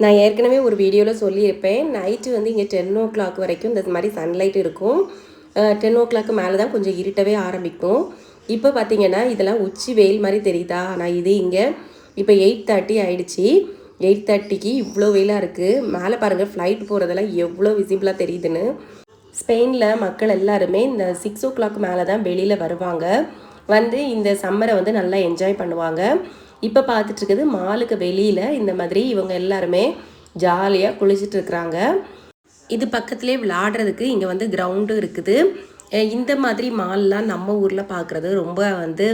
நான் ஏற்கனவே ஒரு வீடியோவில் சொல்லியிருப்பேன், நைட்டு வந்து இங்கே 10 வரைக்கும் இந்த மாதிரி சன்லைட் இருக்கும். 10 மேலே தான் கொஞ்சம் இருட்டவே ஆரம்பிக்கும். இப்போ பார்த்தீங்கன்னா இதெல்லாம் உச்சி வெயில் மாதிரி தெரியுதா? ஆனால் இது இங்கே இப்போ 8:30 ஆகிடுச்சி. 8:30க்கு இவ்வளோ வெயிலாக இருக்குது. மேலே பாருங்கள் ஃப்ளைட் போகிறதெல்லாம் எவ்வளோ விசிபிளாக தெரியுதுன்னு. ஸ்பெயினில் மக்கள் எல்லாருமே இந்த 6 மேலே தான் வெளியில் வருவாங்க. வந்து இந்த சம்மரை வந்து நல்லா என்ஜாய் பண்ணுவாங்க. இப்போ பார்த்துட்ருக்குது மாலுக்கு வெளியில் இந்த மாதிரி இவங்க எல்லாருமே ஜாலியாக குளிச்சுட்டு இருக்கிறாங்க. இது பக்கத்துலேயே விளாடுறதுக்கு இங்கே வந்து கிரவுண்டும் இருக்குது. இந்த மாதிரி மால்லாம் நம்ம ஊரில் பார்க்குறது ரொம்ப வந்து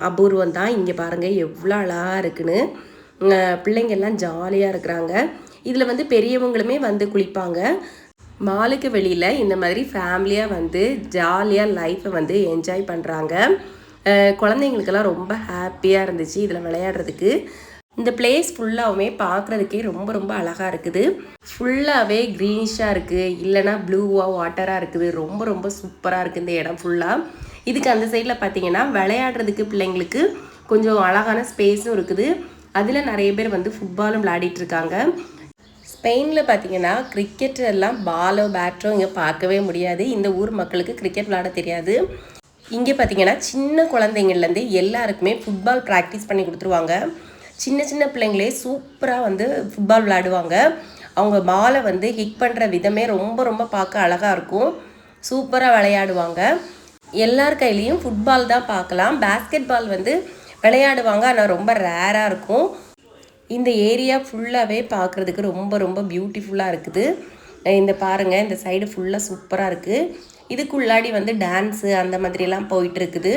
அபூர்வம் தான். இங்கே பாருங்கள் எவ்வளோ அழகாக இருக்குன்னு. பிள்ளைங்க எல்லாம் ஜாலியாக இருக்கிறாங்க. இதில் வந்து பெரியவங்களுமே வந்து குளிப்பாங்க. மாலுக்கு வெளியில் இந்த மாதிரி ஃபேமிலியாக வந்து ஜாலியாக லைஃப்பை வந்து என்ஜாய் பண்ணுறாங்க. குழந்தைங்களுக்கெல்லாம் ரொம்ப ஹாப்பியாக இருந்துச்சு இதில் விளையாடுறதுக்கு. இந்த பிளேஸ் ஃபுல்லாகவுமே பார்க்குறதுக்கே ரொம்ப ரொம்ப அழகாக இருக்குது. ஃபுல்லாகவே க்ரீனிஷாக இருக்குது, இல்லைனா ப்ளூவாக வாட்டராக இருக்குது. ரொம்ப ரொம்ப சூப்பராக இருக்குது இந்த இடம் ஃபுல்லாக. இதுக்கு அந்த சைடில் பார்த்தீங்கன்னா விளையாடுறதுக்கு பிள்ளைங்களுக்கு கொஞ்சம் அழகான ஸ்பேஸும் இருக்குது. அதில் நிறைய பேர் வந்து ஃபுட்பாலும் விளையாடிட்டுருக்காங்க. ஸ்பெயினில் பார்த்தீங்கன்னா கிரிக்கெட் எல்லாம் பாலோ பேட்டோ இங்கே பார்க்கவே முடியாது. இந்த ஊர் மக்களுக்கு கிரிக்கெட் விளையாட தெரியாது. இங்கே பார்த்தீங்கன்னா சின்ன குழந்தைங்கள்லேருந்து எல்லாருக்குமே ஃபுட்பால் ப்ராக்டிஸ் பண்ணி கொடுத்துருவாங்க. சின்ன சின்ன பிள்ளைங்களே சூப்பராக வந்து ஃபுட்பால் விளையாடுவாங்க. அவங்க பாலை வந்து ஹிட் பண்ணுற விதமே ரொம்ப ரொம்ப பார்க்க அழகாக இருக்கும். சூப்பராக விளையாடுவாங்க. எல்லார் கையிலையும் ஃபுட்பால் தான் பார்க்கலாம். பேஸ்கெட் பால் வந்து விளையாடுவாங்க, ஆனால் ரொம்ப ரேராக இருக்கும். இந்த ஏரியா ஃபுல்லாகவே பார்க்குறதுக்கு ரொம்ப ரொம்ப பியூட்டிஃபுல்லாக இருக்குது. இந்த பாருங்கள், இந்த சைடு ஃபுல்லாக சூப்பராக இருக்குது. இதுக்குள்ளாடி வந்து டான்ஸு அந்த மாதிரிலாம் போயிட்டுருக்குது.